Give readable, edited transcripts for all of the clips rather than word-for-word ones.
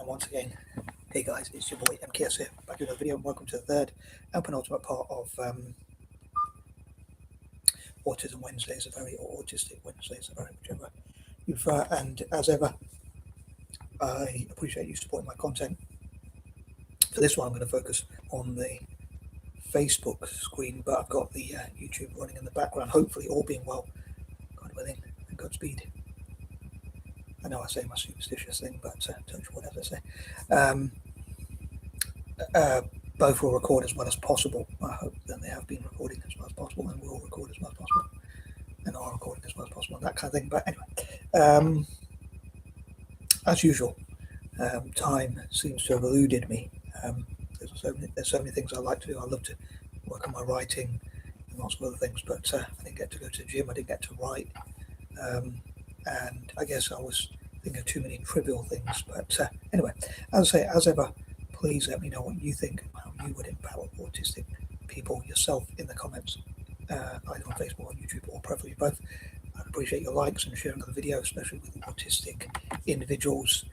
once again, hey guys, it's your boy M.K.S here, back with another video, and welcome to the third and penultimate part of Autism Wednesdays, or Autistic Wednesdays, whichever you prefer. And as ever, I appreciate you supporting my content. For this one, I'm going to focus on the Facebook screen, but I've got the YouTube running in the background, hopefully all being well, God willing, and Godspeed. I know I say my superstitious thing, but don't you whatever I say. Both will record as well as possible. I hope that they have been recording as well as possible, and will record as well as possible, and are recording as well as possible, and that kind of thing. But anyway, as usual, time seems to have eluded me. There's so many things I like to do. I love to work on my writing and lots of other things, but I didn't get to go to the gym. I didn't get to write, and I guess I was thinking of too many trivial things. But anyway, as I say, as ever, please let me know what you think, how you would empower autistic people yourself in the comments, either on Facebook or YouTube, or preferably both. I'd appreciate your likes and sharing of the video, especially with autistic individuals,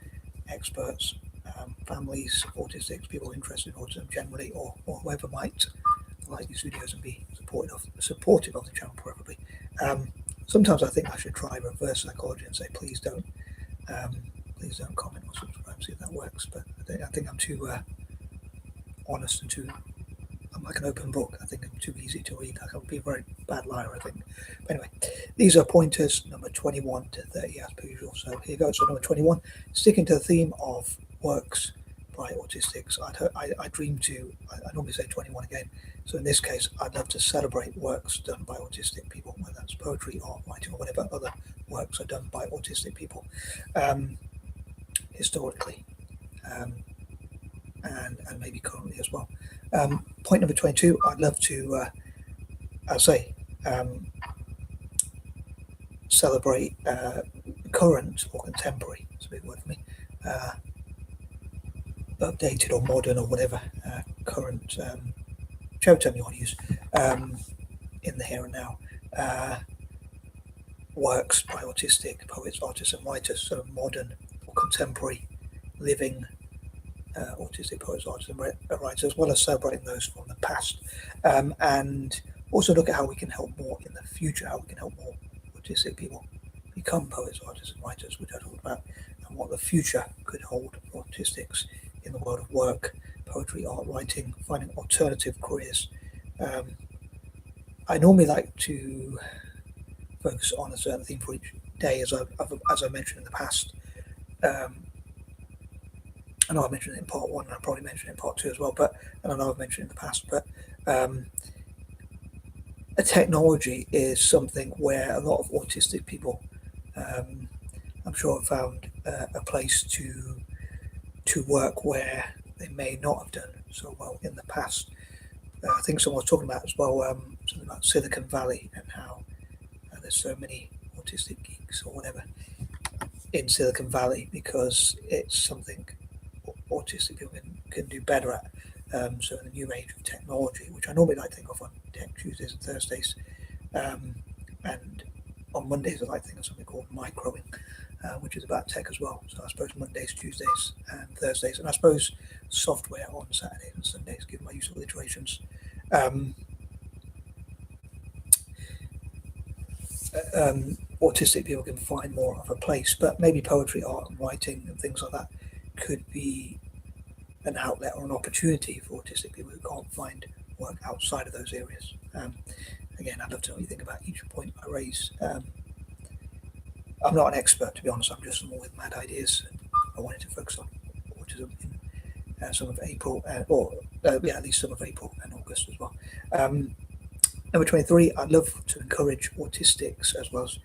experts, families, autistics, people interested in autism generally, or whoever might like these videos and be supportive of the channel, preferably. Sometimes I think I should try reverse psychology and say, please don't comment or subscribe, see if that works. But I think I'm too honest and I'm like an open book. I think I'm too easy to read. I can be a very bad liar, I think. But anyway, these are pointers number 21 to 30 as per usual. So here goes. So number 21, sticking to the theme of works by autistics. I normally say 21 again. So in this case, I'd love to celebrate works done by autistic people, whether that's poetry, art, writing, or whatever other works are done by autistic people, historically, and maybe currently as well. Point number 22, I'd love to, celebrate current or contemporary, it's a big word for me, updated or modern or whatever, current, whichever term you want to use, in the here and now, works by autistic poets, artists and writers, so modern or contemporary living autistic poets, artists and writers, as well as celebrating those from the past, and also look at how we can help more in the future, how we can help more autistic people become poets, artists and writers, which I talked about, and what the future could hold for autistics in the world of work, poetry, art, writing, finding alternative careers. I normally like to focus on a certain theme for each day, as I mentioned in the past. I know I mentioned it in part one, and I probably mentioned it in part two as well, and I know I've mentioned it in the past, but a technology is something where a lot of autistic people, I'm sure, have found a place to work where they may not have done so well in the past. I think someone was talking about as well, something about Silicon Valley and how there's so many autistic geeks or whatever in Silicon Valley because it's something autistic people can do better at. So in the new age of technology, which I normally like to think of on Tech Tuesdays and Thursdays, and on Mondays I like to think of something called microing, which is about tech as well. So I suppose Mondays, Tuesdays and Thursdays, and I suppose software on Saturdays and Sundays, given my use of alliterations. Autistic people can find more of a place, but maybe poetry, art and writing and things like that could be an outlet or an opportunity for autistic people who can't find work outside of those areas. Again, I'd love to know what you think about each point I raise. I'm not an expert, to be honest. I'm just someone with mad ideas. I wanted to focus on autism in some of April, at least some of April and August as well. Number 23, I'd love to encourage autistics as well as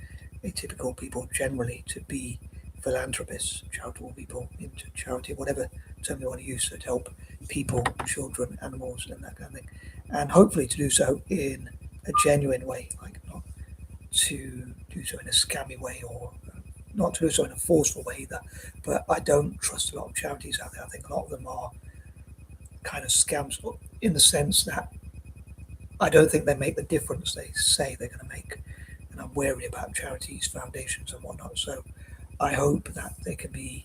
atypical people generally to be philanthropists, charitable people, into charity, whatever term you want to use, so to help people, children, animals, and that kind of thing. And hopefully to do so in a genuine way, like not to do so in a scammy way or not to do so in a forceful way either. But I don't trust a lot of charities out there. I think a lot of them are kind of scams in the sense that I don't think they make the difference they say they're going to make. And I'm wary about charities, foundations and whatnot. So I hope that they can be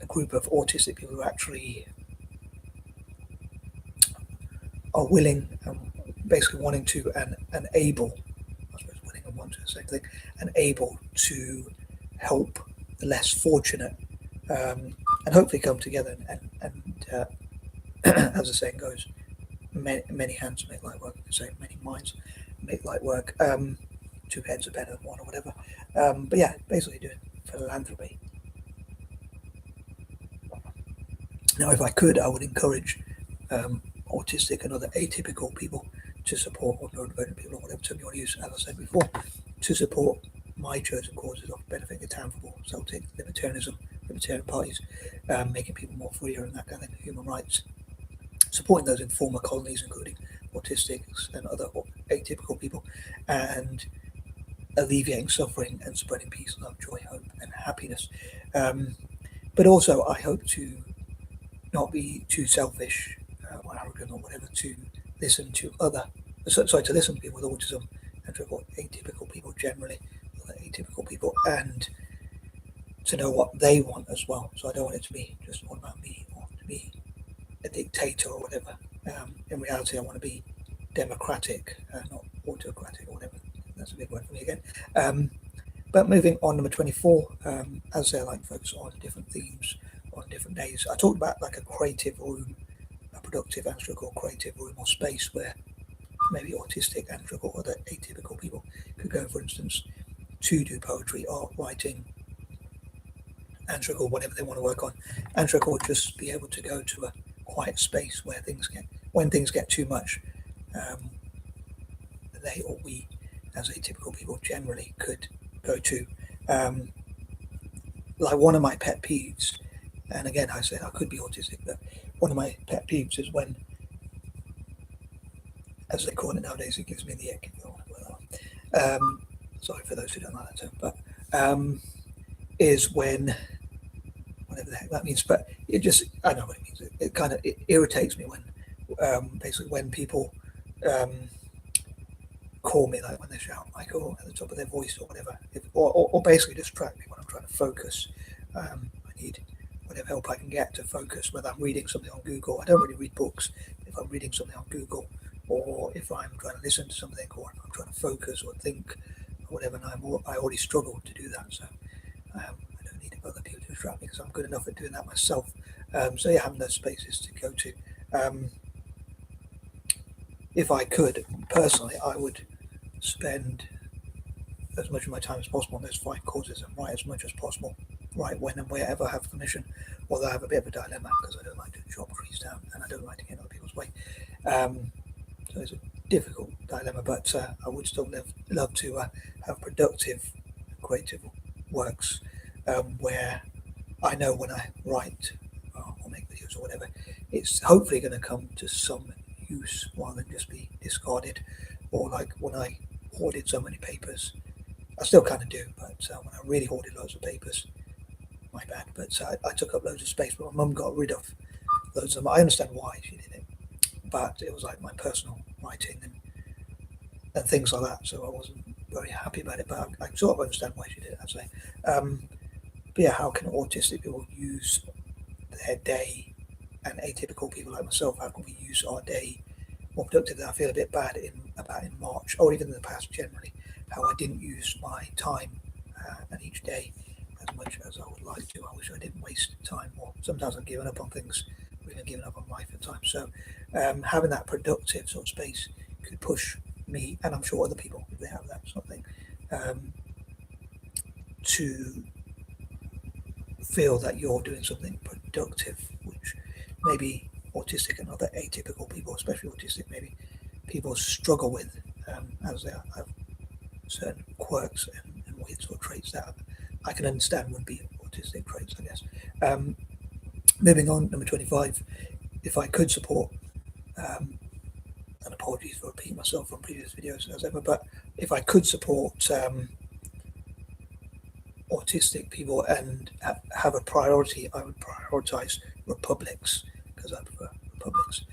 a group of autistic people who actually are willing, basically wanting to, and able, I suppose willing and want to the same thing, and able to help the less fortunate, and hopefully come together and as the saying goes, many hands make light work. You can say many minds make light work. Two heads are better than one, or whatever. But yeah, basically doing philanthropy. Now, if I could, I would encourage autistic and other atypical people to support, or neurodivergent people, or whatever term you want to use, as I said before, to support my chosen causes of benefiting the town for Celtic, libertarianism, libertarian parties, making people more freer and that kind of thing, human rights, supporting those in former colonies, including autistics and other atypical people, and alleviating suffering and spreading peace, love, joy, hope, and happiness. But also, I hope to not be too selfish or arrogant or whatever to listen to to listen to people with autism and to report atypical people generally, other atypical people, and to know what they want as well. So I don't want it to be just all about me or to be a dictator or whatever. In reality, I want to be democratic, not autocratic or whatever. That's a big word for me again. But moving on, number 24, as I say, I like to focus on different themes on different days. I talked about like a creative room, a productive and or creative room or space where maybe autistic and or other atypical people could go, for instance, to do poetry, art, writing, and or whatever they want to work on, and or just be able to go to a quiet space where when things get too much, they or we as atypical people generally could go to. Like one of my pet peeves, and again I said I could be autistic, but one of my pet peeves is when, as they call it nowadays, it gives me the ick. Sorry for those who don't like that term, but is when, whatever the heck that means, but it just, I know what it means. It kind of irritates me when basically when people call me, like when they shout like at the top of their voice or whatever, or basically distract me when I'm trying to focus. I need whatever help I can get to focus, whether I'm reading something on Google. I don't really read books. If I'm reading something on Google, or if I'm trying to listen to something, or if I'm trying to focus or think or whatever, and I already struggle to do that, so I don't need other people to distract me because I'm good enough at doing that myself. So yeah, having those spaces to go to. If I could, personally, I would spend as much of my time as possible on those 5 causes and write as much as possible, write when and wherever I have permission, although I have a bit of a dilemma because I don't like to chop trees down and I don't like to get in other people's way. So it's a difficult dilemma, but I would still love to have productive, creative works where I know when I write or make videos or whatever, it's hopefully going to come to some use rather than just be discarded. Or like when I hoarded so many papers, I still kind of do, but when I really hoarded loads of papers, my bad, but I took up loads of space, but my mum got rid of loads of them. I understand why she did it, but it was like my personal writing and things like that, so I wasn't very happy about it, but I sort of understand why she did it, I'd say. But yeah, how can autistic people use their day, and atypical people like myself, how can we use our day more productively? I feel a bit bad in March, or even in the past generally, how I didn't use my time and each day as much as I would like to. I wish I didn't waste time, or sometimes I've given up on things, or even given up on life at times. So having that productive sort of space could push me, and I'm sure other people, if they have that sort of thing, to feel that you're doing something productive, which maybe autistic and other atypical people, especially autistic, maybe people struggle with, as they have certain quirks and weird sort of traits that I can understand would be autistic traits, I guess. Moving on, number 25, if I could support, and apologies for repeating myself from previous videos as ever, but if I could support autistic people and have a priority, I would prioritize republics, because I prefer republics.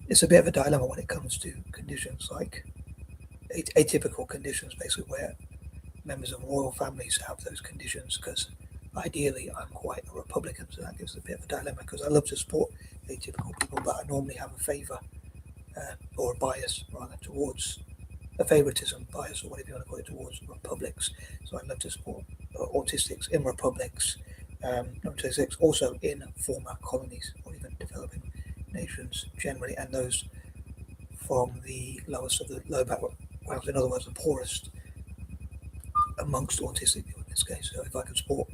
It's a bit of a dilemma when it comes to conditions like atypical conditions, basically where members of royal families have those conditions, because ideally I'm quite a Republican, so that gives us a bit of a dilemma, because I love to support atypical people, but I normally have a favour or a bias rather towards a favoritism bias, or whatever you want to call it, towards republics. So I'd love to support autistics in republics. Number 26, also in former colonies or even developing nations generally, and those from the lowest of the low backgrounds, in other words, the poorest amongst autistic people in this case. So if I could support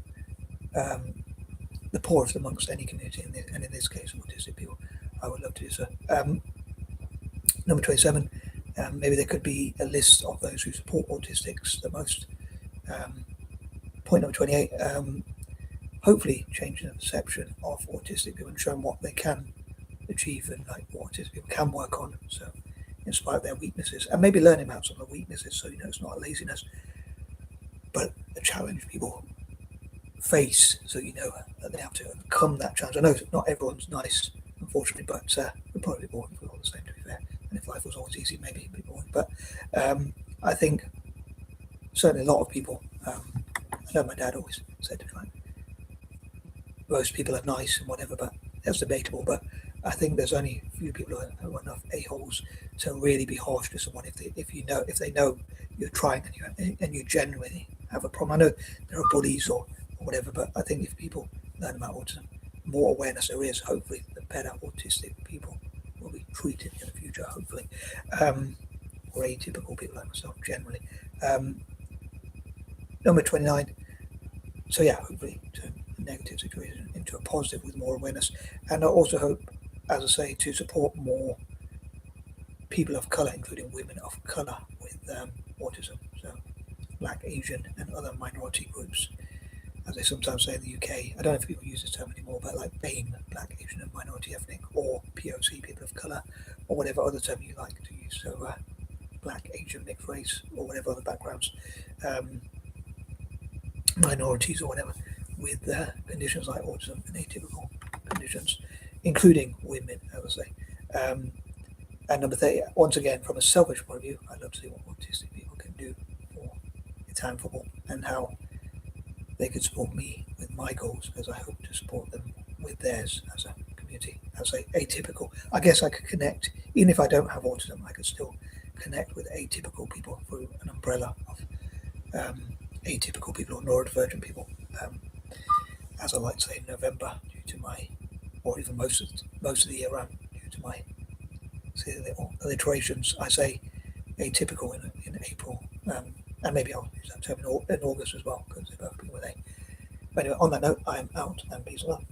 the poorest amongst any community, and in this case, autistic people, I would love to do so. Number 27, maybe there could be a list of those who support autistics the most. Point number 28, hopefully changing the perception of autistic people and showing what they can achieve and like what autistic people can work on. So, in spite of their weaknesses, and maybe learning about some of the weaknesses, so it's not a laziness, but a challenge people face, so that they have to overcome that challenge. I know not everyone's nice, unfortunately, but we'd probably be boring if we're all the same, to be fair. And if life was always easy, maybe it'd be boring. But I think certainly a lot of people, I know my dad always said to me, like, most people are nice and whatever, but that's debatable. But I think there's only a few people who are enough a-holes to really be harsh to someone if they know you're trying and you genuinely have a problem. I know there are bullies or whatever, but I think if people learn about autism, the more awareness there is, hopefully the better autistic people will be treated in the future, hopefully, or atypical people like myself generally. Number 29, so yeah, hopefully turn a negative situation into a positive with more awareness. And I also hope, as I say, to support more people of colour, including women of colour with autism, so Black, Asian and other minority groups, as they sometimes say in the UK. I don't know if people use this term anymore, but like BAME, Black, Asian and minority ethnic, or POC, people of colour, or whatever other term you like to use, so Black, Asian, mixed race, or whatever other backgrounds, minorities or whatever, with conditions like autism and atypical conditions, including women, I would say. And number 30, once again, from a selfish point of view, I'd love to see what autistic people can do for Italian football and how they could support me with my goals, as I hope to support them with theirs as a community, as a atypical. I guess I could connect, even if I don't have autism, I could still connect with atypical people through an umbrella of atypical people or neurodivergent people, as I like to say in November, due to my, or even most of the year round, due to my alliterations. I say atypical in April, and maybe I'll use that term in August as well, because they both begin with A. But anyway, on that note, I am out, and peace and love.